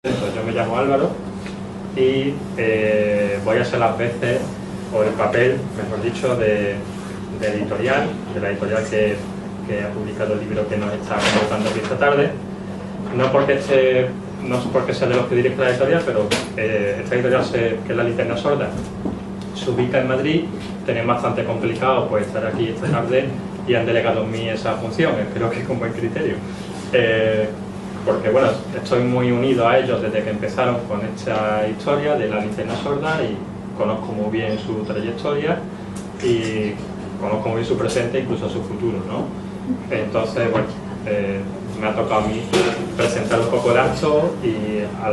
Yo me llamo Álvaro y voy a ser las veces, o el papel, mejor dicho, de la editorial que ha publicado el libro que nos está contando aquí esta tarde. No porque sea de los que dirige la editorial, pero esta editorial, que es La Linterna Sorda, se ubica en Madrid. Tenían bastante complicado pues estar aquí esta tarde y han delegado en mí esa función, espero que con buen criterio. Porque bueno, estoy muy unido a ellos desde que empezaron con esta historia de La Linterna Sorda y conozco muy bien su trayectoria y conozco muy bien su presente e incluso su futuro, ¿no? Entonces, bueno, me ha tocado a mí presentar un poco el acto y a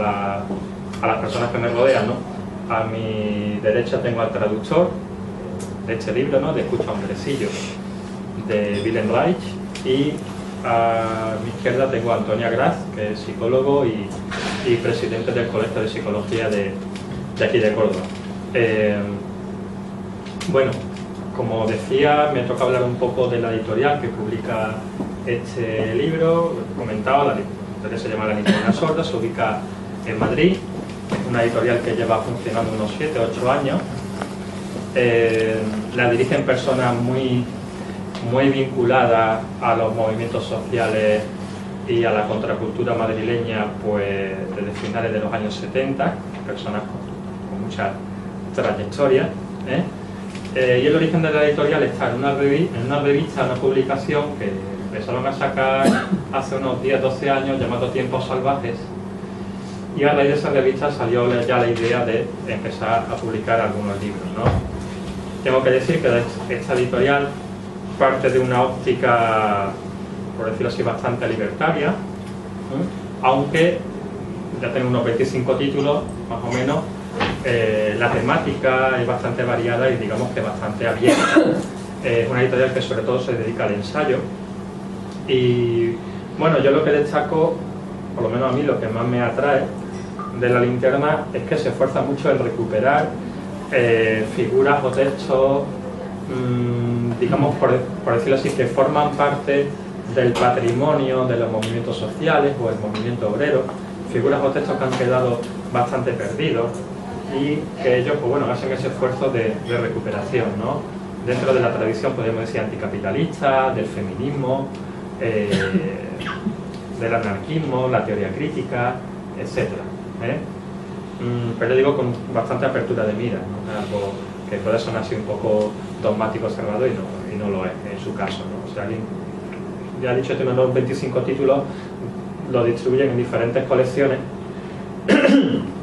las personas que me rodean, ¿no? A mi derecha tengo al traductor de este libro, ¿no? De Escucha Hombrecillo, de Willem Reich, y a mi izquierda tengo a Antonia Graz, que es psicólogo y presidente del Colegio de Psicología de aquí de Córdoba. Bueno, como decía, me toca hablar un poco de la editorial que publica este libro. Comentaba, la editorial se llama La Linterna Sorda, se ubica en Madrid, es una editorial que lleva funcionando unos 7 o 8 años. La dirigen personas muy vinculada a los movimientos sociales y a la contracultura madrileña, pues desde finales de los años 70, personas con mucha trayectoria. Y el origen de la editorial está en una revista, una publicación que empezaron a sacar hace unos 10-12 años, llamado Tiempos Salvajes, y a raíz de esa revista salió ya la idea de empezar a publicar algunos libros, ¿no? Tengo que decir que esta editorial parte de una óptica, por decirlo así, bastante libertaria, aunque ya tengo unos 25 títulos, más o menos. La temática es bastante variada y digamos que bastante abierta. Es una editorial que sobre todo se dedica al ensayo y bueno, yo lo que destaco, por lo menos a mí lo que más me atrae de La Linterna es que se esfuerza mucho en recuperar figuras o textos, digamos, por decirlo así, que forman parte del patrimonio de los movimientos sociales o el movimiento obrero, figuras o textos que han quedado bastante perdidos y que ellos, pues bueno, hacen ese esfuerzo de recuperación, ¿no? Dentro de la tradición, podemos decir, anticapitalista, del feminismo, del anarquismo, la teoría crítica, etc. Pero digo con bastante apertura de mira, ¿no? Algo que puede sonar así un poco dogmático, cerrado, y no lo es en su caso, ¿no? O sea, alguien ya ha dicho que tiene unos 25 títulos, lo distribuyen en diferentes colecciones.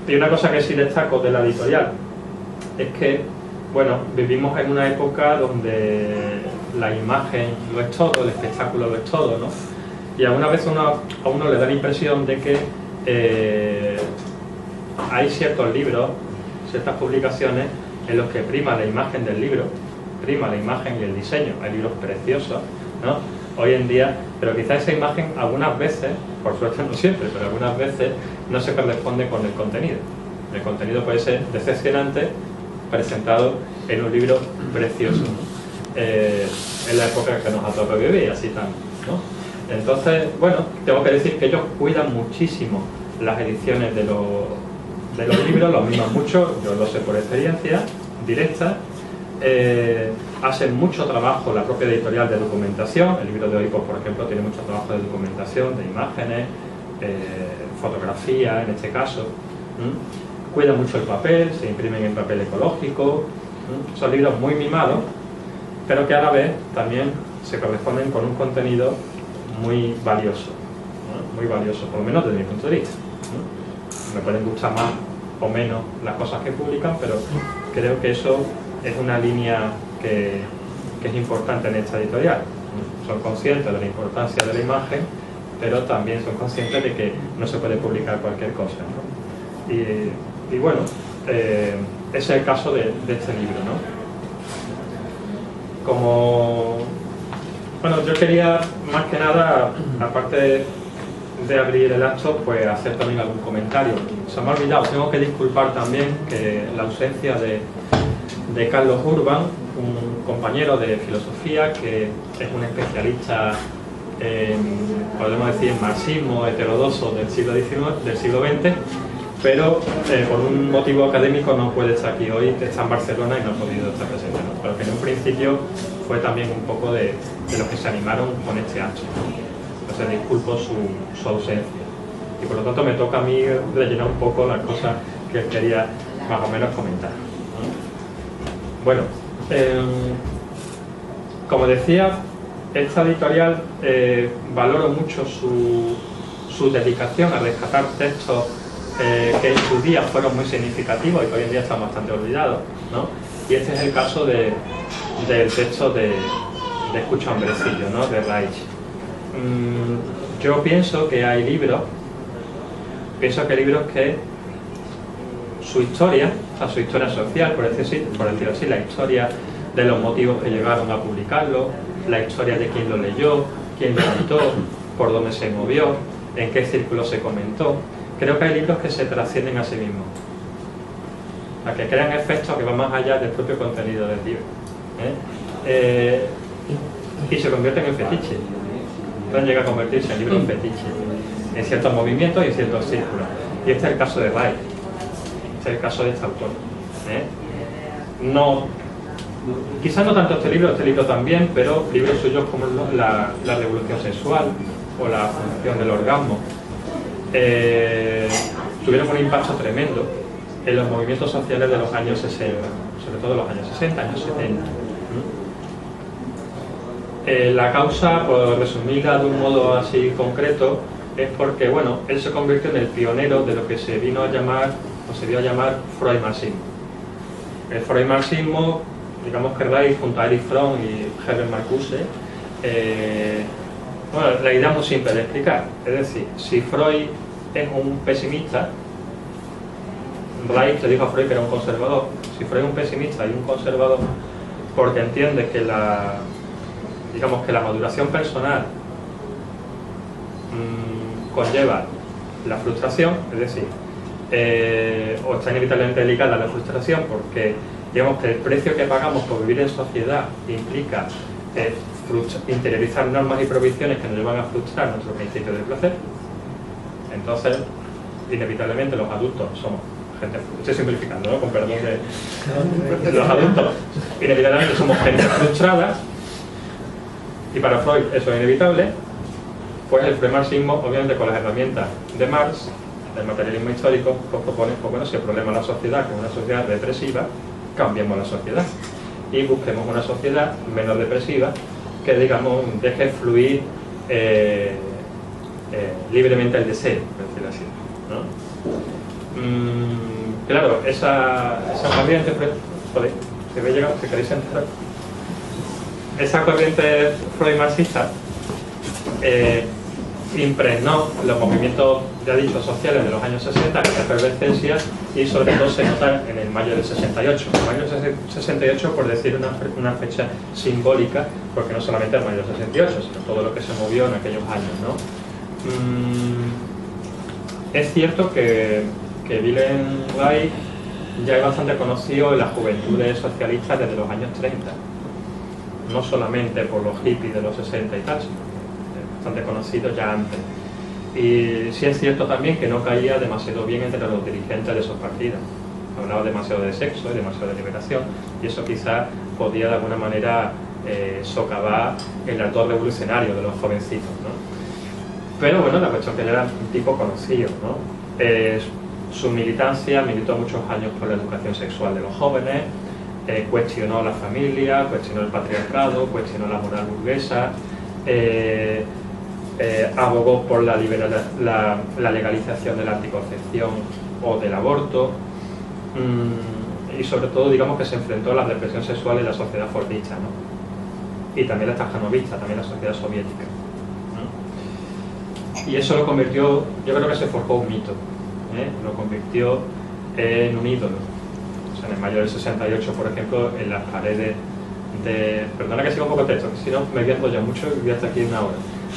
Y una cosa que sí destaco de la editorial es que, bueno, vivimos en una época donde la imagen lo es todo, el espectáculo lo es todo, ¿no? Y algunas veces a uno le da la impresión de que hay ciertos libros, ciertas publicaciones en los que prima la imagen del libro, prima la imagen y el diseño. Hay libros preciosos, ¿no? Hoy en día, pero quizás esa imagen algunas veces, por suerte no siempre, pero algunas veces no se corresponde con el contenido. El contenido puede ser decepcionante presentado en un libro precioso, ¿no? En la época que nos ha tocado vivir, así también, ¿no? Entonces, bueno, tengo que decir que ellos cuidan muchísimo las ediciones de los libros, los miman mucho, yo lo sé por experiencia directa. Hacen mucho trabajo la propia editorial de documentación. El libro de hoy, pues, por ejemplo, tiene mucho trabajo de documentación, de imágenes, fotografía en este caso. Cuidan mucho el papel, se imprimen en papel ecológico. Son libros muy mimados, pero que a la vez también se corresponden con un contenido muy valioso, ¿no? Muy valioso, por lo menos desde mi punto de vista, ¿no? Me pueden gustar más o menos las cosas que publican, pero creo que eso es una línea que es importante en esta editorial. Son conscientes de la importancia de la imagen, pero también son conscientes de que no se puede publicar cualquier cosa, ¿no? Y bueno, ese es el caso de este libro, ¿no? Bueno, yo quería más que nada, aparte de abrir el acto, pues hacer también algún comentario. Se me ha olvidado, tengo que disculpar también que la ausencia de Carlos Urban, un compañero de filosofía que es un especialista podemos decir, marxismo heterodoxo del siglo XIX, del siglo XX, pero por un motivo académico no puede estar aquí hoy, está en Barcelona y no ha podido estar presente, ¿no? Pero que en un principio fue también un poco de los que se animaron con este acto, ¿no? Entonces disculpo su ausencia. Y por lo tanto me toca a mí rellenar un poco las cosas que quería más o menos comentar, ¿no? Bueno, como decía, esta editorial valoro mucho su dedicación a rescatar textos que en su día fueron muy significativos y que hoy en día están bastante olvidados, ¿no? Y este es el caso del texto de Escucha hombrecillo, ¿no? De Reich. Yo pienso que hay libros que su historia, o sea, su historia social, por decirlo así, la historia de los motivos que llegaron a publicarlo, la historia de quién lo leyó, quién lo editó, por dónde se movió, en qué círculo se comentó. Creo que hay libros que se trascienden a sí mismos, a que crean efectos que van más allá del propio contenido del libro, y se convierten en fetiche. No llega a convertirse en libros fetiche, en ciertos movimientos y en ciertos círculos. Y este es el caso de Reich, este es el caso de este autor. No, quizás no tanto este libro también, pero libros suyos como la revolución sexual o la función del orgasmo tuvieron un impacto tremendo en los movimientos sociales de los años 60, sobre todo los años 60, años 70. La causa, por resumirla de un modo así concreto, es porque, bueno, él se convirtió en el pionero de lo que se vino a llamar, o se dio a llamar, Freud-marxismo. El Freud-marxismo, digamos que Reich junto a Erich Fromm y Herbert Marcuse, bueno, la idea es muy simple de explicar. Es decir, si Freud es un pesimista, Reich le dijo a Freud que era un conservador. Si Freud es un pesimista y un conservador, porque entiende que la maduración personal conlleva la frustración, es decir, o está inevitablemente ligada a la frustración, porque digamos que el precio que pagamos por vivir en sociedad implica interiorizar normas y prohibiciones que nos llevan a frustrar nuestro principio del placer. Entonces, inevitablemente los adultos somos gente, estoy simplificando, ¿no? Con perdón de los adultos, inevitablemente somos gente frustrada, y para Freud eso es inevitable. Pues el freud-marxismo, obviamente con las herramientas de Marx, del materialismo histórico, pues propone, pues bueno, si el problema es la sociedad, que es una sociedad represiva, cambiemos la sociedad y busquemos una sociedad menos depresiva que, digamos, deje fluir libremente el deseo, por decirlo así, ¿no? Claro, esa corriente, joder, si queréis entrar, esa corriente freud-marxista impregnó los movimientos, ya dicho, sociales de los años 60, con efervescencia, y sobre todo se nota en el mayo del 68. El mayo del 68, por decir una fecha simbólica, porque no solamente el mayo del 68, sino todo lo que se movió en aquellos años, ¿no? Es cierto que Wilhelm Reich ya es bastante conocido en las juventudes socialistas desde los años 30, no solamente por los hippies de los 60 y tal, sino bastante conocido ya antes. Y sí es cierto también que no caía demasiado bien entre los dirigentes de esos partidos. Hablaba demasiado de sexo y demasiado de liberación, y eso quizás podía de alguna manera socavar el ardor revolucionario de los jovencitos, ¿no? Pero bueno, la cuestión es que él era un tipo conocido, ¿no? Su militancia militó muchos años por la educación sexual de los jóvenes, cuestionó la familia, cuestionó el patriarcado, cuestionó la moral burguesa, abogó por la legalización de la anticoncepción o del aborto, y sobre todo, digamos, que se enfrentó a la represión sexual en la sociedad fordista, ¿no? Y también la stajanovista, también la sociedad soviética, ¿no? Y eso lo convirtió, yo creo que se forjó un mito, lo convirtió en un ídolo. O sea, en el mayo del 68, por ejemplo, en las paredes de... Perdona que siga un poco el texto, que si no me pierdo ya mucho y voy hasta aquí una hora.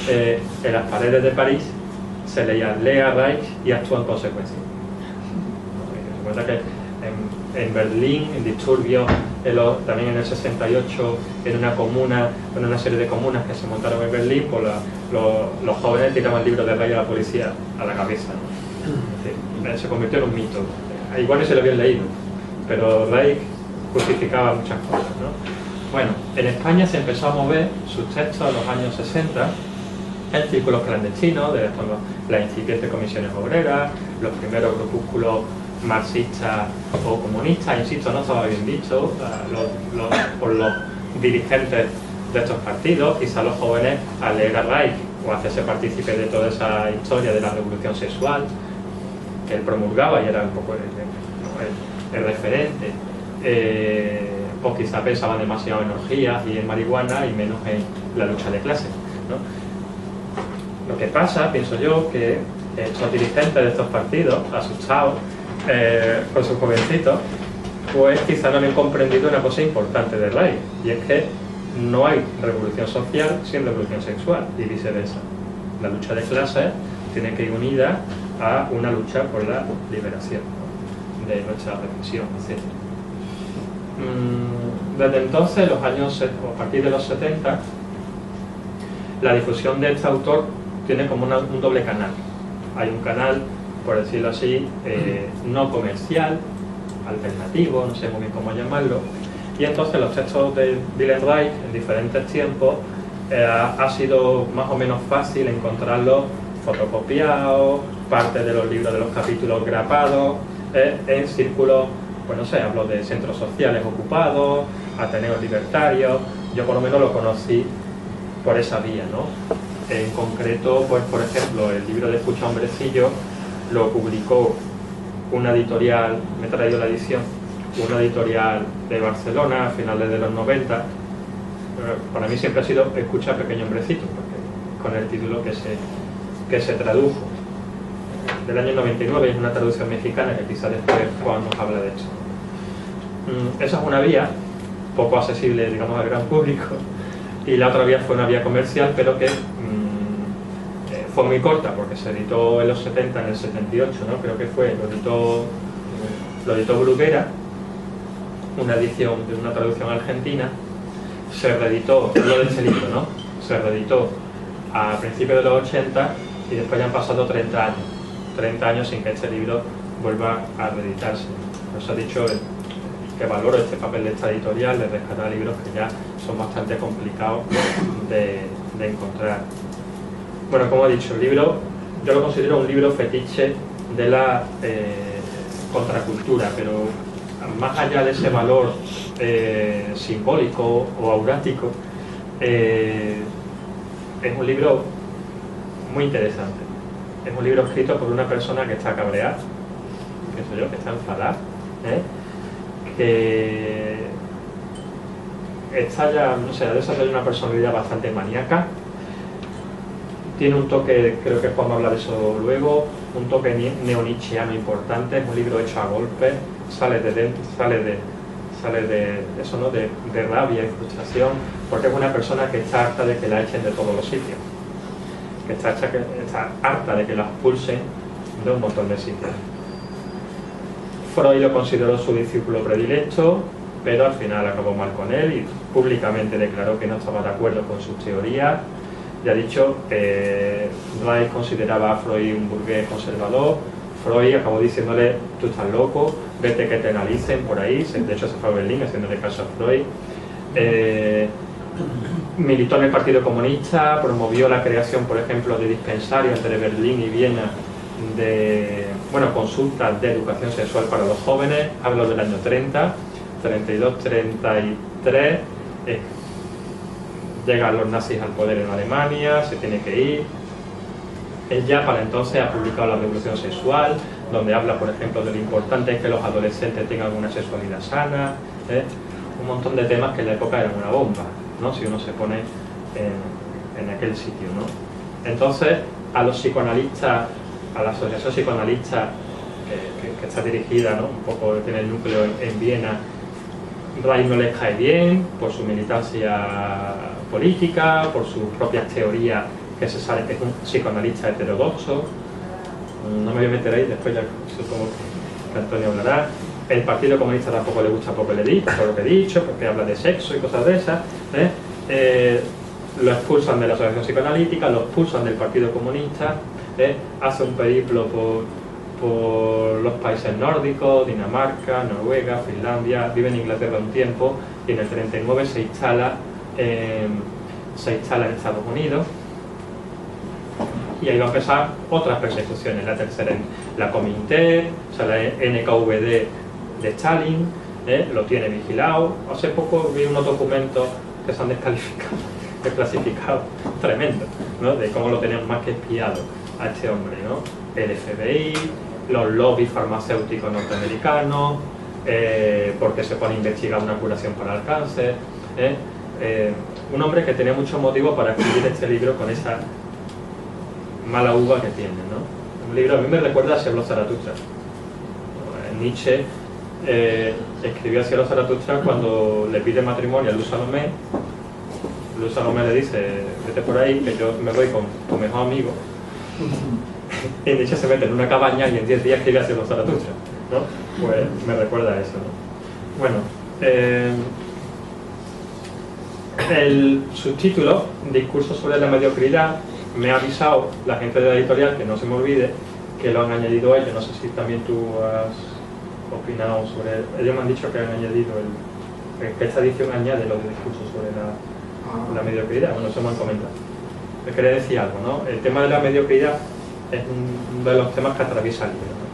En las paredes de París se leía "Lea Reich y actúa en consecuencia". Se cuenta que en Berlín, en disturbios, también en el 68 en una comuna, en una serie de comunas que se montaron en Berlín, pues los jóvenes tiraban el libro de Reich a la policía a la cabeza, ¿no? Es decir, se convirtió en un mito. Igual ni se lo habían leído, pero Reich justificaba muchas cosas, ¿no? Bueno, en España se empezó a mover sus textos en los años 60 en círculos clandestinos, de las incipientes comisiones obreras, los primeros grupúsculos marxistas o comunistas, insisto, no estaba bien dicho, por los dirigentes de estos partidos, quizá los jóvenes al leer a Reich o hacerse partícipe de toda esa historia de la revolución sexual que él promulgaba y era un poco el referente, o quizá pensaban demasiado en orgías y en marihuana y menos en la lucha de clases, ¿no? Lo que pasa, pienso yo, que estos dirigentes de estos partidos, asustados con sus jovencitos, pues quizá no han comprendido una cosa importante de Reich, y es que no hay revolución social sin revolución sexual, y viceversa. La lucha de clases tiene que ir unida a una lucha por la liberación, ¿no?, de nuestra represión, etc. Desde entonces, a partir de los 70, la difusión de este autor tiene como un doble canal. Hay un canal, por decirlo así, no comercial, alternativo, no sé muy bien cómo llamarlo, y entonces los textos de Wilhelm Reich en diferentes tiempos ha sido más o menos fácil encontrarlos fotocopiados, parte de los libros de los capítulos grapados, en círculos, pues no sé, hablo de centros sociales ocupados, ateneos libertarios. Yo por lo menos lo conocí por esa vía, ¿no? En concreto, pues por ejemplo, el libro de Escucha Hombrecillo lo publicó una editorial, me he traído la edición, una editorial de Barcelona a finales de los 90. Para mí siempre ha sido Escucha Pequeño Hombrecito, porque con el título que se tradujo del año 99, es una traducción mexicana que quizá después Juan nos habla de esto. Esa es una vía poco accesible, digamos, al gran público, y la otra vía fue una vía comercial, pero que fue muy corta, porque se editó en los 70, en el 78, ¿no? Creo que fue, lo editó Bruguera, una edición de una traducción argentina. Se reeditó, lo de este libro, ¿no? Se reeditó a principios de los 80 y después ya han pasado 30 años sin que este libro vuelva a reeditarse. Nos ha dicho que valoro este papel de esta editorial de rescatar libros que ya son bastante complicados de encontrar. Bueno, como he dicho, el libro yo lo considero un libro fetiche de la contracultura, pero más allá de ese valor simbólico o aurático, es un libro muy interesante. Es un libro escrito por una persona que está cabreada, pienso yo, que está enfadada, que está ya, no sé, ha desarrollado una personalidad bastante maníaca. Tiene un toque, creo que Juan va a hablar de eso luego, un toque neonietzscheano importante. Es un libro hecho a golpes, sale de eso, ¿no?, de rabia y frustración, porque es una persona que está harta de que la echen de todos los sitios, que está harta de que la expulsen de un montón de sitios. Freud lo consideró su discípulo predilecto, pero al final acabó mal con él y públicamente declaró que no estaba de acuerdo con sus teorías. Ya he dicho, Reich consideraba a Freud un burgués conservador. Freud acabó diciéndole: tú estás loco, vete que te analicen por ahí. De hecho se fue a Berlín haciéndole caso a Freud. Militó en el Partido Comunista, promovió la creación, por ejemplo, de dispensarios entre Berlín y Viena de, bueno, consultas de educación sexual para los jóvenes. Hablo del año 30, 32, 33. Llegan los nazis al poder en Alemania, se tiene que ir. Él ya para entonces ha publicado La Revolución Sexual, donde habla, por ejemplo, de lo importante es que los adolescentes tengan una sexualidad sana, un montón de temas que en la época eran una bomba, ¿no?, si uno se pone en aquel sitio, ¿no? Entonces, a los psicoanalistas, a la asociación psicoanalista que está dirigida, ¿no?, un poco tiene el núcleo en Viena, Reich no les cae bien por su militancia política, por sus propias teorías, que se sabe que es un psicoanalista heterodoxo. No me voy a meter ahí, después ya supongo que Antonio hablará. El Partido Comunista tampoco le gusta por lo que he dicho, porque habla de sexo y cosas de esas. Lo expulsan de la Asociación Psicoanalítica, lo expulsan del Partido Comunista, hace un periplo por los países nórdicos, Dinamarca, Noruega, Finlandia, vive en Inglaterra un tiempo y en el 39 se instala en Estados Unidos. Y ahí va a empezar otras persecuciones, la tercera en la Comintern, o sea, la NKVD de Stalin, lo tiene vigilado. Hace poco vi unos documentos que se han desclasificado, tremendo, ¿no? De cómo lo tenían más que espiado a este hombre, ¿no? El FBI, los lobbies farmacéuticos norteamericanos, porque se pone a investigar una curación para el cáncer. Un hombre que tenía mucho motivo para escribir este libro con esa mala uva que tiene, ¿no? Un libro a mí me recuerda a Cielo Zaratustra. Nietzsche escribió a Cielo Zaratustra cuando le pide matrimonio a Luz Salomé. Luz Salomé le dice: vete por ahí que yo me voy con tu mejor amigo. Y Nietzsche se mete en una cabaña y en 10 días escribe a Cielo Zaratustra, ¿no? Pues me recuerda a eso, ¿no? Bueno, el subtítulo, Discurso sobre la mediocridad, me ha avisado la gente de la editorial, que no se me olvide, que lo han añadido ellos. No sé si también tú has opinado sobre... Ellos me han dicho que han añadido que esta edición añade lo de discurso sobre la mediocridad. Bueno, eso me han comentado. Les quería decir algo, ¿no? El tema de la mediocridad es uno de los temas que atraviesa el libro, ¿no?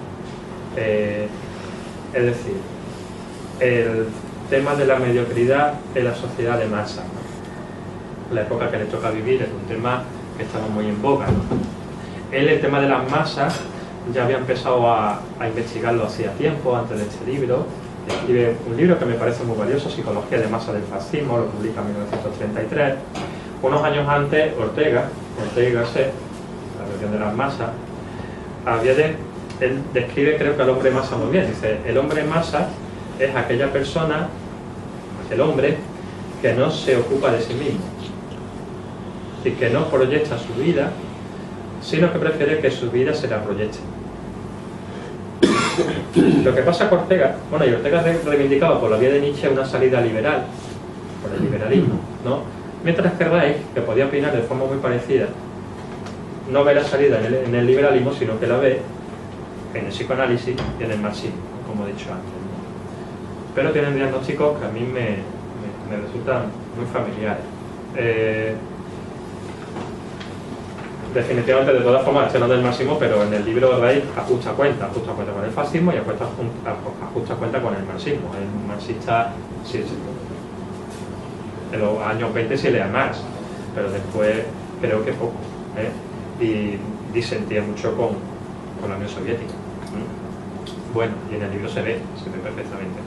Es decir, el tema de la mediocridad en la sociedad de masa, ¿no? La época que le toca vivir es un tema que estaba muy en boga, ¿no? Él, el tema de las masas, ya había empezado a investigarlo hacía tiempo, antes de este libro. Escribe un libro que me parece muy valioso, Psicología de masa del fascismo, lo publica en 1933. Unos años antes, Ortega y Gasset, la versión de las masas, él describe, creo que al hombre masa muy bien. Dice: el hombre masa es aquella persona, el hombre, que no se ocupa de sí mismo y que no proyecta su vida, sino que prefiere que su vida se la proyecte. Lo que pasa con Ortega, bueno, y Ortega reivindicaba por la vía de Nietzsche una salida liberal, por el liberalismo, ¿no? Mientras que Reich, que podía opinar de forma muy parecida, no ve la salida en el liberalismo, sino que la ve en el psicoanálisis y en el marxismo, como he dicho antes, ¿no? Pero tienen diagnósticos que a mí me resultan muy familiares. Definitivamente, de todas formas, este no es del marxismo, pero en el libro de Reich ajusta cuenta con el fascismo y ajusta cuenta con el marxismo. El marxista, sí, en los años 20 sí lea más, pero después creo que poco, y disentía mucho con la Unión Soviética. Bueno, y en el libro se ve perfectamente.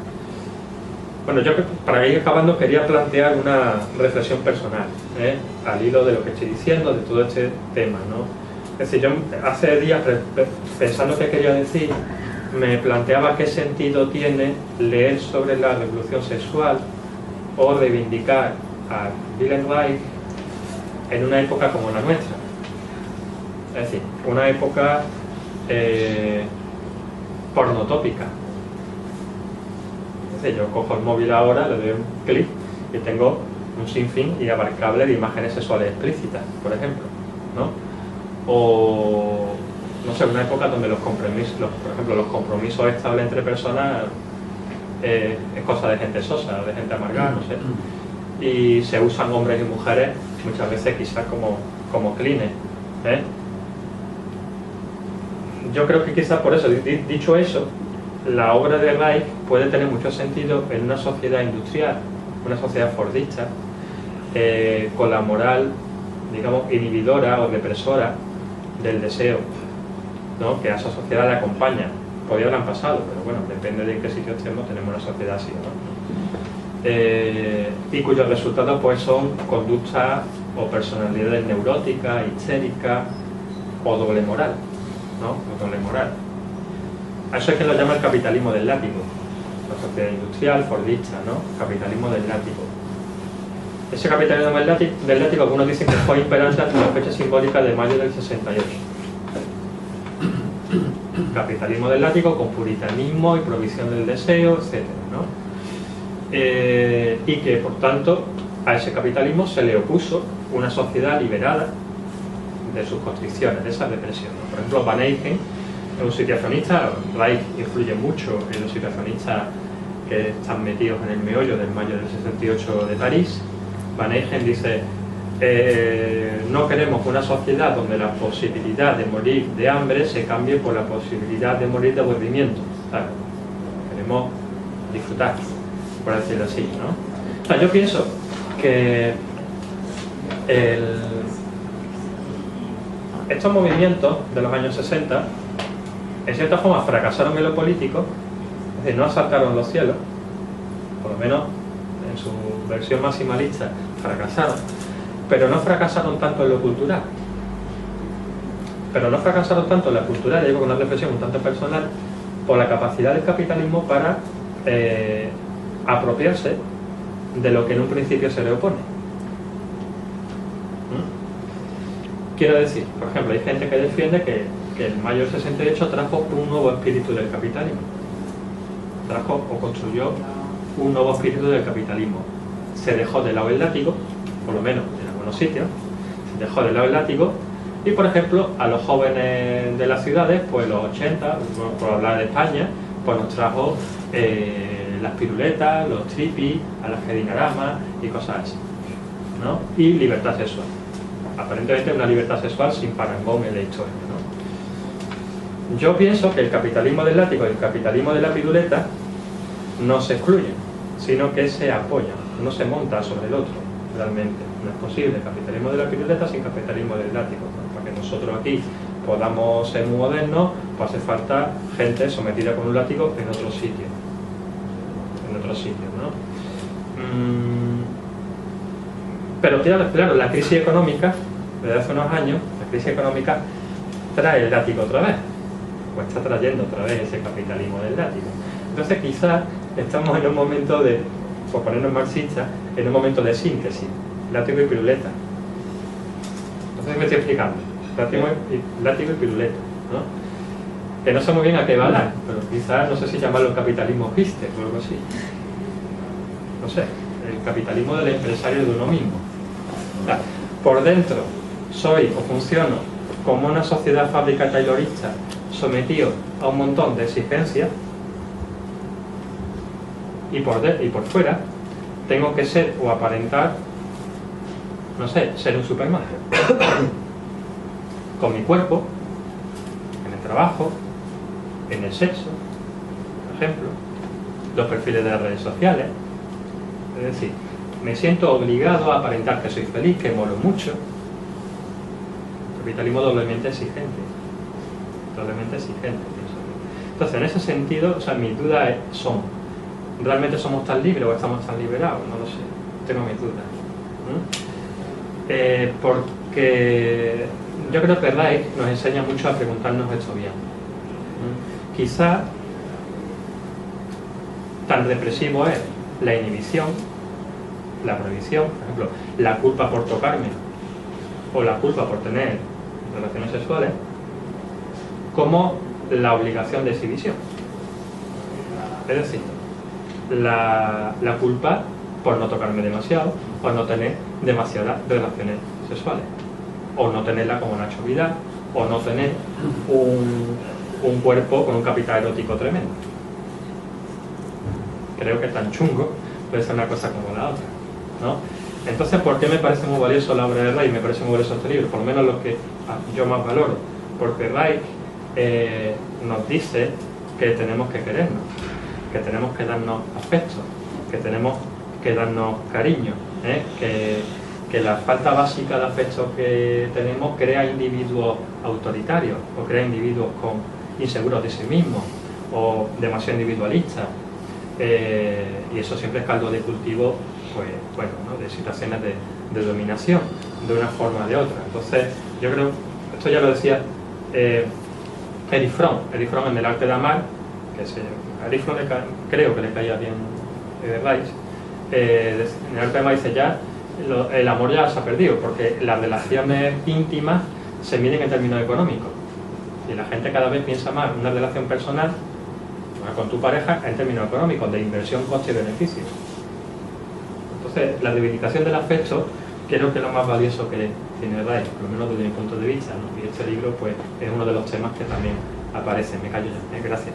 Bueno, yo para ir acabando quería plantear una reflexión personal, al hilo de lo que estoy diciendo, de todo este tema, ¿no? Es decir, yo hace días, pensando qué quería decir, me planteaba qué sentido tiene leer sobre la revolución sexual o reivindicar a Wilhelm Reich en una época como la nuestra. Es decir, una época pornotópica. Yo cojo el móvil ahora, le doy un clic y tengo un sinfín inabarcable de imágenes sexuales explícitas, por ejemplo, ¿no? O, no sé, una época donde por ejemplo, los compromisos estables entre personas es cosa de gente sosa, de gente amargada, no sé. Y se usan hombres y mujeres muchas veces quizás como clines, Yo creo que quizás por eso, dicho eso, la obra de Reich puede tener mucho sentido en una sociedad industrial, una sociedad fordista, con la moral, digamos, inhibidora o represora del deseo, ¿no? Que a esa sociedad le acompaña. Podría haber pasado, pero bueno, depende de en qué sitio estemos, tenemos una sociedad así, ¿no? Y cuyos resultados pues son conductas o personalidades neuróticas, histéricas o doble moral, ¿no? O doble moral. A eso es que lo llama el capitalismo del látigo, la sociedad industrial, fordista, ¿no? Capitalismo del látigo. Ese capitalismo del látigo, algunos dicen que fue imperante hasta la fecha simbólica de mayo del 68. capitalismo del látigo con puritanismo y provisión del deseo, etc., ¿no? Y que, por tanto, a ese capitalismo se le opuso una sociedad liberada de sus constricciones, de esa represión, ¿no? Por ejemplo, Van Eycken es un situacionista. Reich influye mucho en los situacionistas que están metidos en el meollo del mayo del 68 de París. Van Eycken dice: no queremos una sociedad donde la posibilidad de morir de hambre se cambie por la posibilidad de morir de aburrimiento. Claro, queremos disfrutar, por decirlo así, ¿no? O sea, yo pienso que estos movimientos de los años 60 en cierta forma fracasaron en lo político, es decir, no asaltaron los cielos, por lo menos en su versión maximalista fracasaron, pero no fracasaron tanto en lo cultural. Pero no fracasaron tanto en la cultural, digo con una reflexión un tanto personal, por la capacidad del capitalismo para apropiarse de lo que en un principio se le opone. Quiero decir, por ejemplo, hay gente que defiende que el mayo del 68 trajo un nuevo espíritu del capitalismo. Trajo o construyó un nuevo espíritu del capitalismo. Se dejó de lado el látigo, por lo menos en algunos sitios, se dejó de lado el látigo, y por ejemplo, a los jóvenes de las ciudades, pues los 80, por hablar de España, pues nos trajo las piruletas, los tripis, a las jedinaramas y cosas así, ¿no? Y libertad sexual. Aparentemente una libertad sexual sin parangón en la historia, ¿no? Yo pienso que el capitalismo del látigo y el capitalismo de la piruleta no se excluyen, sino que se apoyan, no se monta sobre el otro, realmente. No es posible el capitalismo de la piruleta sin capitalismo del látigo, ¿no? Para que nosotros aquí podamos ser muy modernos, pues hace falta gente sometida con un látigo en otro sitio. En otro sitio, ¿no? Pero claro, la crisis económica, desde hace unos años, la crisis económica trae el látigo otra vez, o está trayendo otra vez ese capitalismo del látigo. Entonces quizás estamos en un momento de, por ponernos marxistas, en un momento de síntesis, látigo y piruleta. Entonces me estoy explicando, látigo y piruleta, ¿no? Que no sé muy bien a qué va a dar, pero quizás, no sé si llamarlo el capitalismo hipster o algo así. No sé, el capitalismo del empresario de uno mismo. O sea, por dentro soy o funciono como una sociedad fábrica taylorista sometido a un montón de exigencias, y por fuera tengo que ser o aparentar, no sé, ser un Superman con mi cuerpo, en el trabajo, en el sexo, por ejemplo, los perfiles de las redes sociales. Es decir, me siento obligado a aparentar que soy feliz, que molo mucho. Capitalismo doblemente exigente. Doblemente exigente. Entonces, en ese sentido, o sea, mis dudas son: ¿realmente somos tan libres o estamos tan liberados? No lo sé. Tengo mis dudas. Porque yo creo que Reich nos enseña mucho a preguntarnos esto bien. Quizá tan represivo es la inhibición, la prohibición, por ejemplo, la culpa por tocarme o la culpa por tener relaciones sexuales, como la obligación de exhibición. Es decir, la culpa por no tocarme demasiado, o no tener demasiadas relaciones sexuales, o no tenerla como Nacho Vidal, o no tener un cuerpo con un capital erótico tremendo. Creo que tan chungo puede ser una cosa como la otra, ¿no? Entonces, ¿por qué me parece muy valioso la obra de Reich? Me parece muy valioso este libro, por lo menos lo que yo más valoro, porque Reich nos dice que tenemos que querernos, que tenemos que darnos afecto, que tenemos que darnos cariño, que la falta básica de afecto que tenemos crea individuos autoritarios, o crea individuos inseguros de sí mismos, o demasiado individualistas. Y eso siempre es caldo de cultivo, pues, bueno, ¿no?, de situaciones de dominación, de una forma o de otra. Entonces, yo creo, esto ya lo decía Erich Fromm en El arte de amar, a Erich Fromm creo que le caía bien Reich. En El arte de amar dice: ya el amor ya se ha perdido, porque las relaciones íntimas se miden en términos económicos. Y la gente cada vez piensa más en una relación personal con tu pareja en términos económicos, de inversión, coste y beneficio. Entonces, la reivindicación del afecto creo que es lo más valioso que tiene RAE, por lo menos desde mi punto de vista, ¿no? Y este libro pues es uno de los temas que también aparece. Me callo ya. Gracias.